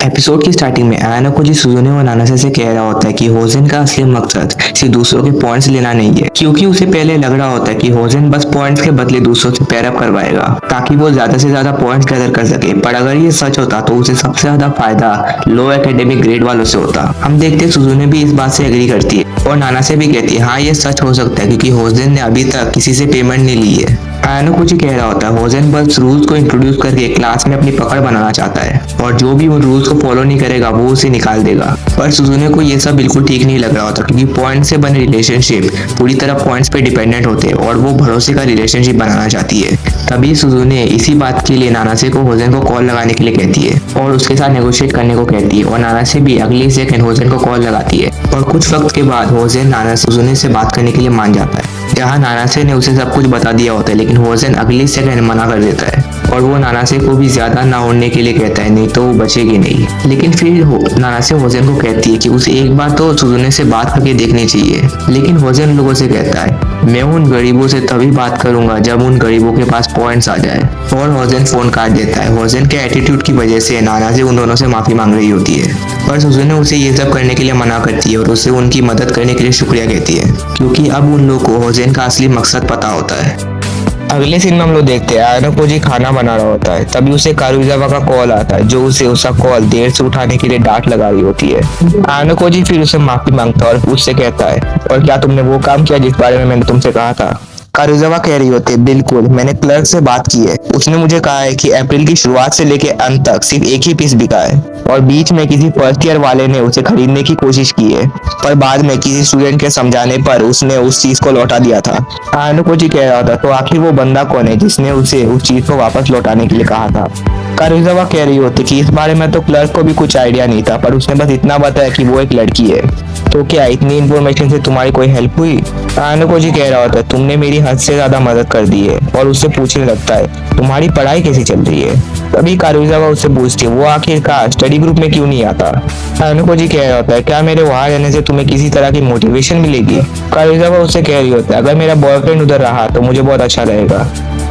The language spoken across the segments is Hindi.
एपिसोड की स्टार्टिंग में आयाना को जी सुजुने और नानासे से कह रहा होता है कि होजन का असली मकसद सिर्फ दूसरों के पॉइंट्स लेना नहीं है, क्योंकि उसे पहले लग रहा होता है कि होजन बस पॉइंट्स के बदले दूसरों से पैर अप करवाएगा ताकि वो ज्यादा से ज्यादा पॉइंट्स गैदर कर सके। पर अगर ये सच होता तो उसे सबसे ज्यादा फायदा लो एकेडमिक ग्रेड वालों से होता। हम देखते हैं सुजुने भी इस बात से एग्री करती है और नानासे भी कहती है हाँ ये सच हो सकता है क्योंकि होजन ने अभी तक किसी से पेमेंट नहीं ली है। आयाना कुछ कह रहा होता है होजन बस रूल्स को इंट्रोड्यूस करके क्लास में अपनी पकड़ बनाना चाहता है और जो भी उन रूल्स को फॉलो नहीं करेगा वो उसे निकाल देगा। पर सुजुने को ये सब बिल्कुल ठीक नहीं लग रहा होता क्योंकि पॉइंट से बने रिलेशनशिप पूरी तरह पॉइंट्स पे डिपेंडेंट होते हैं और वो भरोसे का रिलेशनशिप बनाना चाहती है। तभी सुजुने इसी बात के लिए नानासे को होजन को कॉल लगाने के लिए कहती है और उसके साथ नेगोशिएट करने को कहती है और नानासे भी अगली सेकंड होजन को कॉल लगाती है और कुछ वक्त के बाद होजन सुजुने से बात करने के लिए मान जाता है। जहाँ नानासे ने उसे सब कुछ बता दिया होता है लेकिन होजन अगली सेकंड मना कर देता है और वो नानासे को भी ज्यादा ना उड़ने के लिए कहता है नहीं तो वो बचेगी नहीं। लेकिन फिर नानासे होजन को कहती है कि उसे एक बार तो सुजुने से बात करके देखनी चाहिए। लेकिन होजन लोगों से कहता है मैं उन गरीबों से तभी बात करूंगा जब उन गरीबों के पास पॉइंट्स आ जाए और होजन फोन काट देता है। होजन के एटीट्यूड की वजह से नानासे उन दोनों से माफी मांग रही होती है पर सुजुने उसे ये सब करने के लिए मना करती है और उसे उनकी मदद करने के लिए शुक्रिया कहती है क्योंकि अब उन लोगों को होजन का असली मकसद पता होता है। अगले सीन में हम लोग देखते हैं आयाना को जी खाना बना रहा होता है तभी उसे कारुइजावा का कॉल आता है जो उसे उसका कॉल देर से उठाने के लिए डांट लगा रही होती है। आयाना को जी फिर उसे माफी मांगता है और उससे कहता है और क्या तुमने वो काम किया जिस बारे में मैंने तुमसे कहा था। कारुइजावा कह रही होती है बिल्कुल, मैंने क्लर्क से बात की है, उसने मुझे कहा है कि अप्रैल की शुरुआत से लेके अंत तक सिर्फ एक ही पीस बिका है और बीच में किसी फर्स्ट ईयर वाले ने उसे खरीदने की कोशिश की है पर बाद में किसी स्टूडेंट के समझाने पर उसने उस चीज को लौटा दिया था। आयाना को जी कह रहा था तो आखिर वो बंदा कौन है जिसने उसे उस चीज को वापस लौटाने के लिए कहा था। कारुइजावा कह रही होती कि इस बारे में तो क्लर्क को भी कुछ आइडिया नहीं था पर उसने बस इतना बताया कि वो एक लड़की है। तो क्या इतनी इन्फॉर्मेशन से तुम्हारी कोई हेल्प हुई? आयाना को जी कह रहा होता है तुमने मेरी हद से ज्यादा मदद कर दी है और उससे पूछने लगता है तुम्हारी पढ़ाई कैसी चल रही है। तभी कारुइजावा उससे पूछती है वो आखिरकार स्टडी ग्रुप में क्यों नहीं आता। आयाना को जी कह रहा होता है क्या मेरे वहां रहने से तुम्हें किसी तरह की मोटिवेशन मिलेगी। कारुइजावा उससे कह रही होता है अगर मेरा बॉयफ्रेंड उधर रहा तो मुझे बहुत अच्छा रहेगा।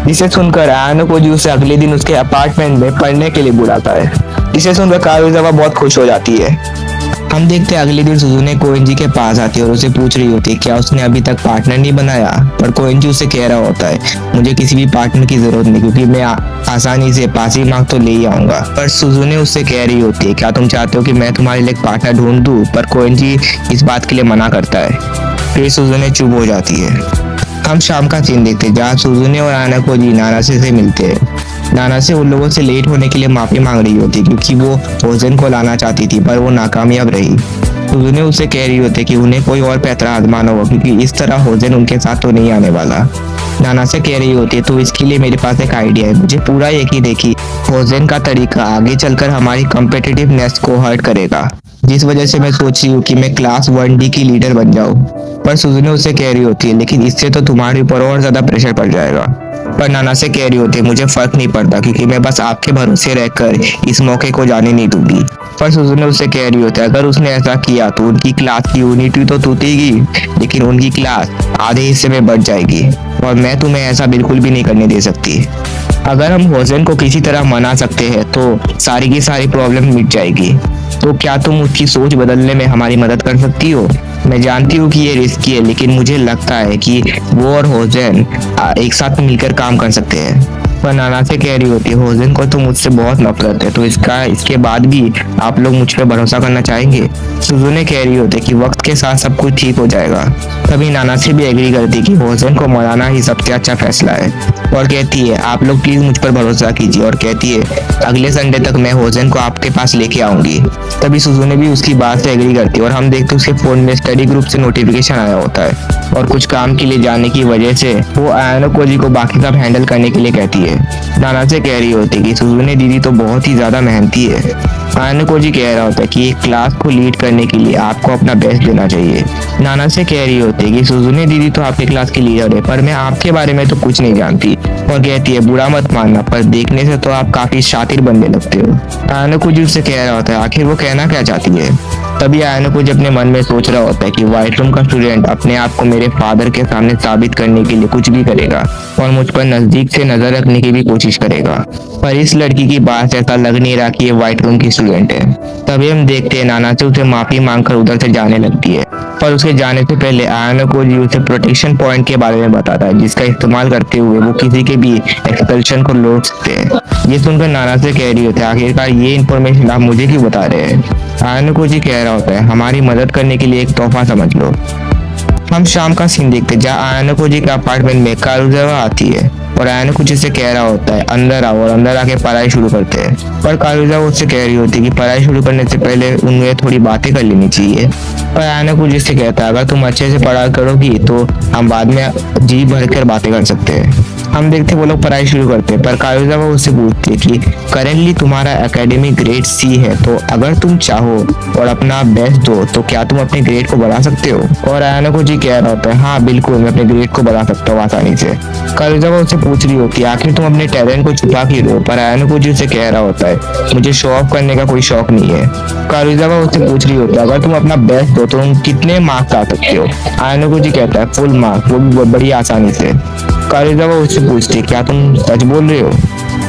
जिसे सुनकर आयाना को जी उसे अगले दिन उसके अपार्टमेंट में पढ़ने के लिए बुलाता है। जिसे सुनकर कारुइजावा बहुत खुश हो जाती है। हम देखते हैं अगले दिन सुजुने कोएंजी के पास आती है और उसे पूछ रही होती है क्या उसने अभी तक पार्टनर नहीं बनाया। पर कोएंजी उसे कह रहा होता है मुझे किसी भी पार्टनर की जरूरत नहीं क्योंकि मैं आसानी से पासिंग मार्क तो ले ही आऊंगा। पर सुजुने उससे कह रही होती है क्या तुम चाहते हो कि मैं तुम्हारे लिए एक पार्टनर ढूंढ दूं। पर कोएंजी इस बात के लिए मना करता है। फिर सुजुने चुप हो जाती है। हम शाम का सीन देखते हैं जहाँ सुजुने और आयाना को जी नानासे से मिलते हैं। नानासे उन लोगों से लेट होने के लिए माफी मांग रही होती क्योंकि वो होजन को लाना चाहती थी पर वो नाकामयाब रही। सुजुने उससे कह रही होती कि उन्हें कोई और पैतरा आजमाना होगा क्योंकि इस तरह होजन उनके साथ तो नहीं आने वाला। नानासे कह रही होती है तो इसके लिए मेरे पास एक आइडिया है, मुझे पूरा यकीन है कि होजन का तरीका आगे चलकर हमारी कॉम्पिटिटिवनेस को हर्ट करेगा जिस वजह से मैं सोच रही हूँ कि मैं क्लास 1D की लीडर बन जाऊँ। पर सुजुने उससे कह रही होती है लेकिन इससे तो तुम्हारे ऊपर और ज्यादा प्रेशर पड़ जाएगा। पर नानासे कह रही होती है मुझे फर्क नहीं पड़ता क्योंकि मैं बस आपके भरोसे रहकर इस मौके को जाने नहीं दूंगी। पर सुजुने उससे कह रही होती है अगर उसने ऐसा किया तो उनकी क्लास की यूनिटी तो टूटेगी लेकिन उनकी क्लास आधे हिस्से में बढ़ जाएगी और मैं तुम्हें ऐसा बिल्कुल भी नहीं करने दे सकती। अगर हम होजन को किसी तरह मना सकते हैं तो सारी की सारी प्रॉब्लम मिट जाएगी। तो क्या तुम उसकी सोच बदलने में हमारी मदद कर सकती हो? मैं जानती हूँ कि ये रिस्की है लेकिन मुझे लगता है कि वो और होजन एक साथ मिलकर काम कर सकते हैं। पर नानासे कह रही होती है होजन को तो मुझसे बहुत नफरत है तो इसके बाद भी आप लोग मुझ पर भरोसा करना चाहेंगे। सुजुने कह रही होती है कि वक्त के साथ सब कुछ ठीक हो जाएगा। तभी नानासे भी एग्री करती कि होजन को मनाना ही सबसे अच्छा फैसला है और कहती है आप लोग प्लीज मुझ पर भरोसा कीजिए और कहती है अगले संडे तक मैं होजन को आपके पास लेके आऊंगी। तभी सुजुने भी उसकी बात से एग्री करती है और हम देखते उसके फोन में स्टडी ग्रुप से नोटिफिकेशन आया होता है और कुछ काम के लिए जाने की वजह से वो आयाना को जी को बाकी सब हैंडल करने के लिए कहती है। नानासे कह रही होती है कि सुजुने दीदी तो बहुत ही ज्यादा मेहनती है। आयाना को जी कह रहा होता है कि एक क्लास को लीड करने के लिए आपको अपना बेस्ट देना चाहिए। नानासे कह रही होती है कि सुजुने दीदी तो आपके क्लास की लीडर है पर मैं आपके बारे में तो कुछ नहीं जानती और कहती है बुरा मत मानना पर देखने से तो आप काफी शातिर बनने लगते हो। आयाना को जी उससे कह रहा होता है आखिर वो कहना क्या चाहती है। तभी आयाना को जी अपने मन में सोच रहा होता है कि व्हाइट रूम का स्टूडेंट अपने आप को मेरे फादर के सामने साबित करने के लिए कुछ भी करेगा। और मुझ पर नजदीक से नजर रखने की भी कोशिश करेगा। पर इस लड़की की बात से ऐसा लग नहीं रहा कि ये व्हाइट रूम की स्टूडेंट है। तभी हम देखते हैं नाना से उसे माफी मांगकर उधर से जाने लगती है। पर उसके जाने से पहले आयाना कोजी उसे प्रोटेक्शन पॉइंट के बारे में बताता है, जिसका इस्तेमाल करते हुए वो किसी के भी एक्सपल्शन को रोक सकते हैं। ये सुनकर नाना से कह रही होती है, आखिरकार ये इन्फॉर्मेशन आप मुझे क्यों बता रहे हैं? आयाना कोजी कह रहा होता है, हमारी मदद करने के लिए एक तोहफा समझ लो। हम शाम का सीन देखते हैं जहाँ आयाना कोजी के अपार्टमेंट में कारुजावा आती है और आयाना कोजी से कह रहा होता है अंदर आओ, और अंदर आके पढ़ाई शुरू करते हैं। पर कारुजावा उससे कह रही होती है कि पढ़ाई शुरू करने से पहले उन्हें थोड़ी बातें कर लेनी चाहिए। पर आयाना कोजी से कहता है अगर तुम अच्छे से पढ़ाई करोगी तो हम बाद में जी भर कर बातें कर सकते हैं। हम देखते वो लोग पढ़ाई शुरू करते हैं। पर कारुजावा उससे पूछती है कि करेंटली तुम्हारा एकेडमिक ग्रेड सी है, तो अगर तुम चाहो और अपना बेस्ट दो तो क्या तुम अपने ग्रेड को बढ़ा सकते हो? और आयाना कोजी कह रहा होता है हाँ बिल्कुल, मैं अपने ग्रेड को बढ़ा सकता हूँ आसानी से। कारुजावा उससे पूछ रही होती है आखिर तुम अपने टैलेंट को छुपा क्यों रहे हो? पर आयाना कोजी उसे कह रहा होता है मुझे शो ऑफ करने का कोई शौक नहीं है। कारुजावा उससे पूछ रही होती है अगर तुम अपना बेस्ट दो तो तुम कितने मार्क्स ला सकते हो? आयाना कोजी कहता है फुल मार्क्स, वो भी बड़ी आसानी से। कारुजावा उससे पूछती है क्या तुम सच बोल रहे हो?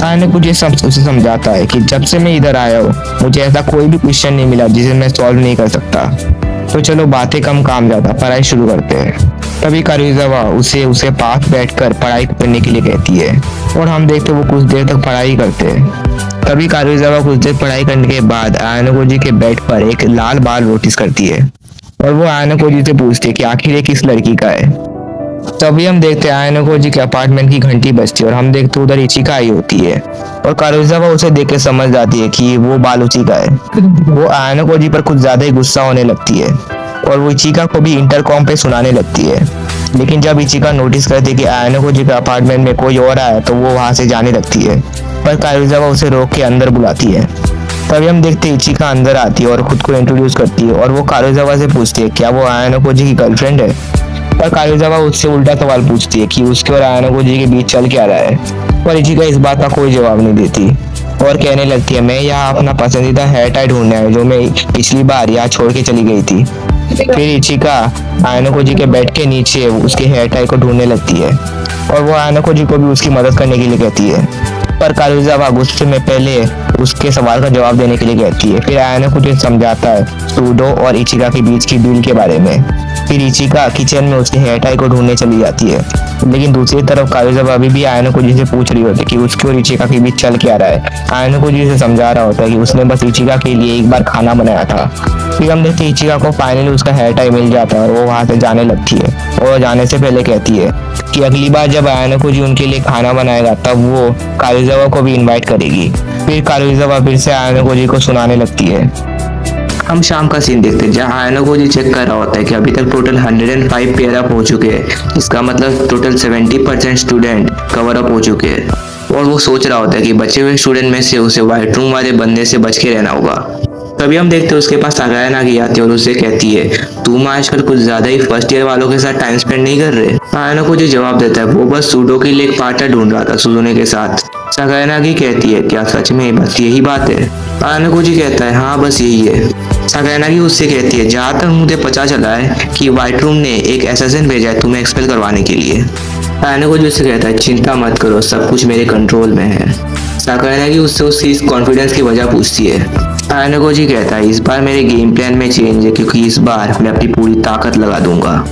आयाना कोजी उसे समझाता है कि जब से मैं इधर आया हूँ मुझे ऐसा कोई भी क्वेश्चन नहीं मिला जिसे मैं सॉल्व नहीं कर सकता। तो चलो बातें कम काम ज्यादा, पढ़ाई शुरू करते हैं। तभी कारुजावा उसे पास बैठकर पढ़ाई करने के लिए कहती है और हम देखते वो कुछ देर तक पढ़ाई करते हैं। तभी कारुजावा कुछ देर पढ़ाई करने के बाद आयाना कोजी के बेड पर एक लाल बाल नोटिस करती है और वो आयाना कोजी से पूछती है कि आखिर ये किस लड़की का है। तभी हम देखते हैं आयाना कोजी के अपार्टमेंट की घंटी बजती है और हम देखते उधर इचिका आई होती है और कारुजावा उसे देख के समझ जाती है कि वो बाल उसी का है। वो आयाना कोजी पर कुछ ज्यादा ही गुस्सा होने लगती है और वो इचिका को भी इंटरकॉम पे सुनाने लगती है। लेकिन जब इचिका नोटिस करती है कि आयाना कोजी के अपार्टमेंट में कोई और आया तो वो वहां से जाने लगती है। पर कारुजावा उसे रोक के अंदर बुलाती है। तभी हम देखते इचिका अंदर आती है और खुद को इंट्रोड्यूस करती है और वो कारुजावा से पूछती है क्या वो आयाना कोजी की गर्लफ्रेंड है? पर कारुजावा उससे उल्टा सवाल पूछती है कि उसके और आयाना कोजी के बीच चल क्या रहा है। पर इचिका इस बात का कोई जवाब नहीं देती और कहने लगती है मैं यहाँ अपना पसंदीदा हेयर टाई ढूंढने आई जो मैं पिछली बार यहाँ छोड़ के चली गई थी। फिर इचिका आयाना कोजी के बेड के नीचे उसके हेयर टाई को ढूंढने लगती है और वो आयाना कोजी को भी उसकी मदद करने के लिए कहती है। पर कारुजावा गुस्से में पहले उसके सवाल का जवाब देने के लिए कहती है। फिर आयाना कोजी समझाता है सूडो और इचिका के बीच की डील के बारे में। फिर इचिका किचन में उसके हेयर टाई को ढूंढने चली जाती है। लेकिन दूसरी तरफ कारुजावा अभी भी आयाना कोजी से पूछ रही होती है कि उसके और इचिका के बीच चल क्या रहा है। आयाना कोजी उसे समझा रहा होता है कि उसने बस इचिका के लिए एक बार खाना बनाया था। फिर हम देखते इचिका को फाइनली उसका हेयर टाई मिल जाता है और वो वहां से जाने लगती है और जाने से पहले कहती है कि अगली बार जब आयाना कोजी उनके लिए खाना बनाएगा तब वो कारुजावा को भी इनवाइट करेगी। फिर कारुजावा फिर से आयाना कोजी को सुनाने लगती है। हम शाम का सीन देखते हैं जहाँ आयाना कोजी चेक कर रहा होता है कि अभी तक टोटल 105 पेयर अप हो चुके हैं। इसका मतलब टोटल 70% स्टूडेंट कवर अप हो चुके हैं और वो सोच रहा होता है कि बचे हुए स्टूडेंट में से उसे व्हाइट रूम वाले बंदे से बच के रहना होगा। तभी हम देखते हैं उसके पास सगायानागी आती है और उससे कहती है तुम आजकल कुछ ज्यादा ही फर्स्ट ईयर वालों के साथ टाइम स्पेंड नहीं कर रहे? आयाना कोजी जवाब देता है वो बस सूडो के लिए एक पार्टनर ढूंढ रहा था सुजुने के साथ। सगायानागी कहती है क्या सच में बस यही बात है? आयाना कोजी कहता है हाँ बस यही है। सगायानागी उससे कहती है जहाँ तक मुझे पता चला है कि व्हाइट रूम ने एक असैसिन भेजा है तुम्हें एक्सपेल करवाने के लिए। आयाना कोजी उससे कहता है चिंता मत करो, सब कुछ मेरे कंट्रोल में है। सगायानागी उससे उसकी इस कॉन्फिडेंस की वजह पूछती है। आयाना कोजी कहता है इस बार मेरे गेम प्लान में चेंज है क्योंकि इस बार मैं अपनी पूरी ताकत लगा दूंगा।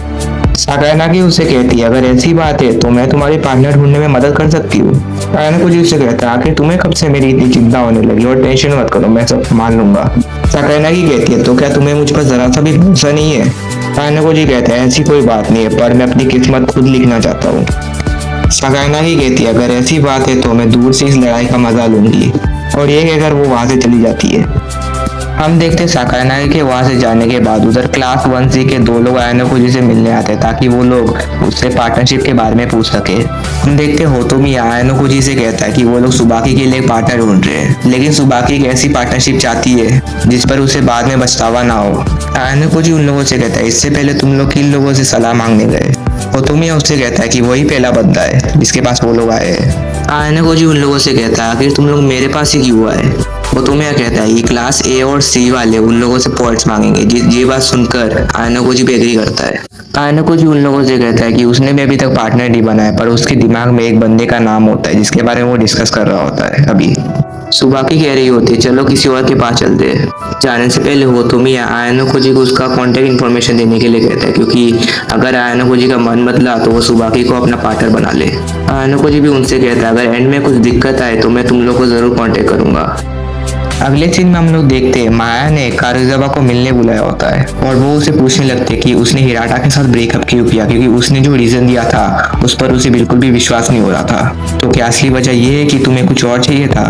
सगायानागी उससे कहती है अगर ऐसी बात है तो मैं तुम्हारी पार्टनर ढूंढने में मदद कर सकती हूँ। आयाना कोजी उससे कहता है आखिर तुम्हें कब से मेरी इतनी चिंता होने लगी और टेंशन मत करो मैं सब मान लूंगा। सगायानागी कहती है तो क्या तुम्हें मुझ पर जरा सा भी भरोसा नहीं है? आयाना कोजी कहता है ऐसी कोई बात नहीं है पर मैं अपनी किस्मत खुद लिखना चाहता हूँ। सगायानागी कहती है अगर ऐसी बात है तो मैं दूर से इस लड़ाई का मजा लूंगी और ये कहकर वो वहां से चली जाती है। हम देखते सगायानागी के वहां से जाने के बाद उधर क्लास 1C के दो लोग आयाना कोजी से मिलने आते हैं ताकि वो लोग उससे पार्टनरशिप के बारे में पूछ सके। हम देखते होतोमी आयाना कोजी से कहता है कि वो लोग सुबाकी के लिए पार्टनर ढूंढ रहे हैं लेकिन सुबाकी एक ऐसी पार्टनरशिप चाहती है जिस पर उसे बाद में पछतावा ना हो। आयाना कोजी उन लोगों से कहता है इससे पहले तुम लोग किन लोगों से सलाह मांगने गए? होतोमी उससे कहता है कि वही पहला बंदा है जिसके पास वो लोग आए हैं। आयाना कोजी उन लोगों से कहता है आखिर तुम लोग मेरे पास ही क्यों आए? वो तुम्हें क्या कहता है कि क्लास ए और सी वाले उन लोगों से पॉइंट्स मांगेंगे। ये बात सुनकर आयनोकोजी भी एग्री करता है। आयनोकोजी उन लोगों से कहता है कि उसने भी अभी तक पार्टनर नहीं बनाया, पर उसके दिमाग में एक बंदे का नाम होता है जिसके बारे में वो डिस्कस कर रहा होता है। अभी सुबाकी कह रही होती है चलो किसी और के पास चलते हैं। जाने से पहले वो तुम्हें आयनोकोजी को उसका कॉन्टेक्ट इन्फॉर्मेशन देने के लिए कहता है, क्योंकि अगर आयनोकोजी का मन बदला तो वो सुबाकी को अपना पार्टनर बना ले। आयनोकोजी भी उनसे कहता है अगर एंड में कुछ दिक्कत आए तो मैं तुम लोग को जरूर कांटेक्ट करूंगा। अगले सीन में हम लोग देखते हैं माया ने कारुजावा को मिलने बुलाया होता है और वो उसे पूछने लगते हैं कि उसने हिराटा के साथ ब्रेकअप क्यों किया, क्योंकि उसने जो रीजन दिया था उस पर उसे बिल्कुल भी विश्वास नहीं हो रहा था। तो क्या असली वजह ये है कि तुम्हें कुछ और चाहिए था?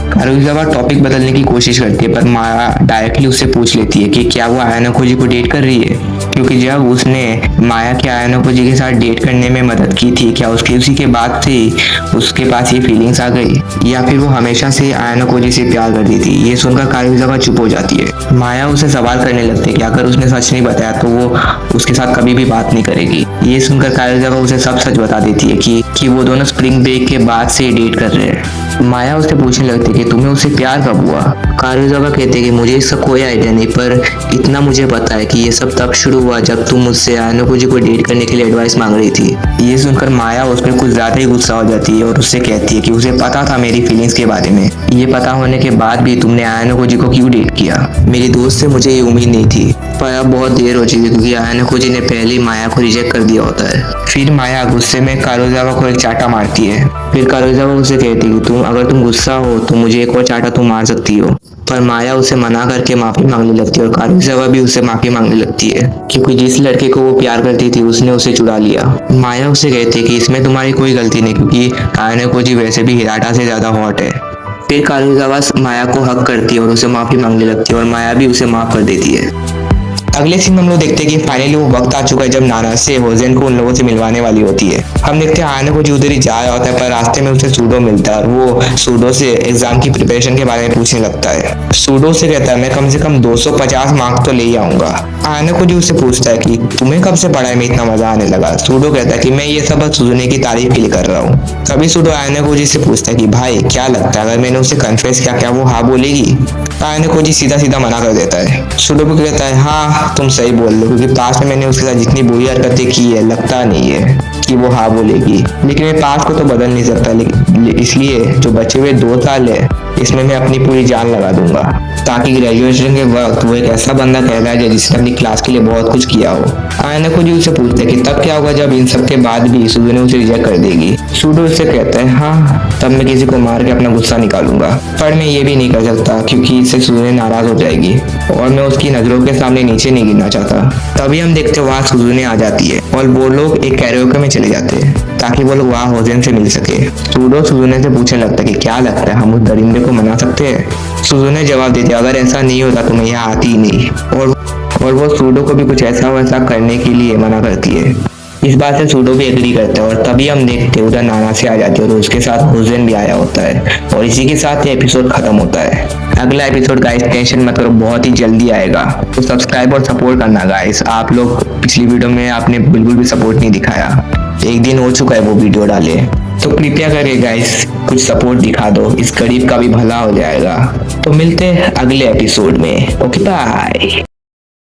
कारुजावा टॉपिक बदलने की कोशिश करती है, पर माया डायरेक्टली उससे पूछ लेती है कि क्या वो आयनोकोजी को डेट कर रही है, क्योंकि जब उसने माया के आयनोकोजी के साथ डेट करने में मदद की थी, क्या उसके उसी के बाद से उसके पास ये फीलिंग्स आ गई या फिर वो हमेशा से आयनोकोजी से प्यार करती थी? ये सुनकर कारुजावा चुप हो जाती है। माया उसे सवाल करने लगती है कि अगर उसने सच नहीं बताया तो वो उसके साथ कभी भी बात नहीं करेगी। ये सुनकर कारुजावा उसे सब सच बता देती है कि वो दोनों स्प्रिंग ब्रेक के बाद से डेट कर रहे हैं। माया उससे पूछने लगती है कि तुम्हें उससे प्यार कब हुआ? कारुजावा कहते हैं कि मुझे इसका कोई आइडिया नहीं, पर इतना मुझे पता है कि ये सब तब शुरू हुआ जब तुम मुझसे आयनोकोजी को डेट करने के लिए एडवाइस मांग रही थी। ये सुनकर माया उस पर कुछ ज्यादा ही गुस्सा हो जाती है और उससे कहती है कि उसे पता था मेरी फीलिंग्स के बारे में, ये पता होने के बाद भी तुमने आयनोकोजी को क्यों डेट किया? मेरी दोस्त से मुझे ये उम्मीद नहीं थी, पर अब बहुत देर हो चुकी है क्योंकि आयनोकोजी ने पहले ही माया को रिजेक्ट कर दिया होता है। फिर माया गुस्से में कारुजावा को एक चाटा मारती है। फिर कारुजावा उसे कहती है कि अगर तुम गुस्सा हो तो मुझे एक और चाटा तुम मार सकती हो, पर माया उसे मना करके माफी मांगने लगती है और कारुजावा भी उसे माफी मांगने लगती है, क्योंकि जिस लड़के को वो प्यार करती थी उसने उसे चुरा लिया। माया उसे कहती है कि इसमें तुम्हारी कोई गलती नहीं, क्योंकि आयनोकोजी वैसे भी हिराटा से ज्यादा हॉट है। फिर कारुजावा माया को हक करती है और उसे माफी मांगने लगती है और माया भी उसे माफ कर देती है। अगले सीन में हम लोग देखते हैं कि फाइनली वो वक्त आ चुका है जब नाना से होजेन को उन लोगों से मिलवाने वाली होती है। हम देखते हैं आयनोकोजी उधर ही जा रहा होता है, पर रास्ते में उसे सूडो मिलता है और वो सूडो से एग्जाम की प्रिपरेशन के बारे में पूछने लगता है। सूडो से कहता है मैं कम से कम 250 मार्क्स तो ले ही आऊंगा। आयनोकोजी उससे पूछता है कि तुम्हें कब से पढ़ाई में इतना मजा आने लगा? सूडो कहता है कि मैं ये सब सुजुने की तारीफ के लिए कर रहा हूँ। कभी सूडो आयनोकोजी से पूछता है कि भाई क्या लगता है अगर मैंने उसे कन्फेस किया क्या वो हाँ बोलेगी? आयनोकोजी सीधा सीधा मना कर देता है। सूडो भी कहता है हाँ तुम सही बोल रहे हो, क्योंकि पास्ट में मैंने उसके साथ जितनी बुरी हरकतें की है लगता नहीं है कि वो हाँ बोलेगी, लेकिन मैं पास्ट को तो बदल नहीं सकता, लेकिन इसलिए जो बचे हुए 2 साल है इसमें मैं अपनी पूरी जान लगा दूंगा ताकि ग्रेजुएशन के वक्त वो एक ऐसा बंदा कहलाए जाए जिसने अपनी क्लास के लिए बहुत कुछ किया हो। आयनोकोजी उससे पूछते हैं कि तब क्या होगा जब इन सब के बाद भी सुजुने उसे रिजेक्ट कर देगी? सूडो उससे कहता है हाँ तब मैं किसी को मार के अपना गुस्सा निकालूंगा, पर मैं ये भी नहीं कर सकता क्योंकि इससे सुजुने नाराज हो जाएगी और मैं उसकी नजरों के सामने नीचे नहीं गिरना चाहता। तभी हम देखते वहाँ सुजुने आ जाती है और वो लोग एक कैरियोके में चले जाते हैं ताकि वो लोग वहाँ होजेन से मिल सके। सूडो सुजुने से पूछने लगता है कि क्या लगता है हम उस दरिंदे को मना सकते हैं? सुजुने जवाब देती है अगर ऐसा नहीं होता तो मैं यहाँ आती ही नहीं, और वो सूडो को भी कुछ ऐसा वैसा करने के लिए मना करती है। इस बात से सूडो भी एग्री करता है और तभी हम देखते हैं उधर नाना से आ जाती है और उसके साथ होजेन भी आया होता है और इसी के साथ ये एपिसोड खत्म होता है। अगला एपिसोड गाइस टेंशन मत करो बहुत ही जल्दी आएगा, तो सब्सक्राइब और सपोर्ट करना गाइस। आप लोग पिछली वीडियो में आपने बिल्कुल भी सपोर्ट नहीं दिखाया, एक दिन हो चुका है वो वीडियो डाले, तो कृपया करके गाइस कुछ सपोर्ट दिखा दो, इस गरीब का भी भला हो जाएगा। तो मिलते हैं अगले एपिसोड में, ओके बाय।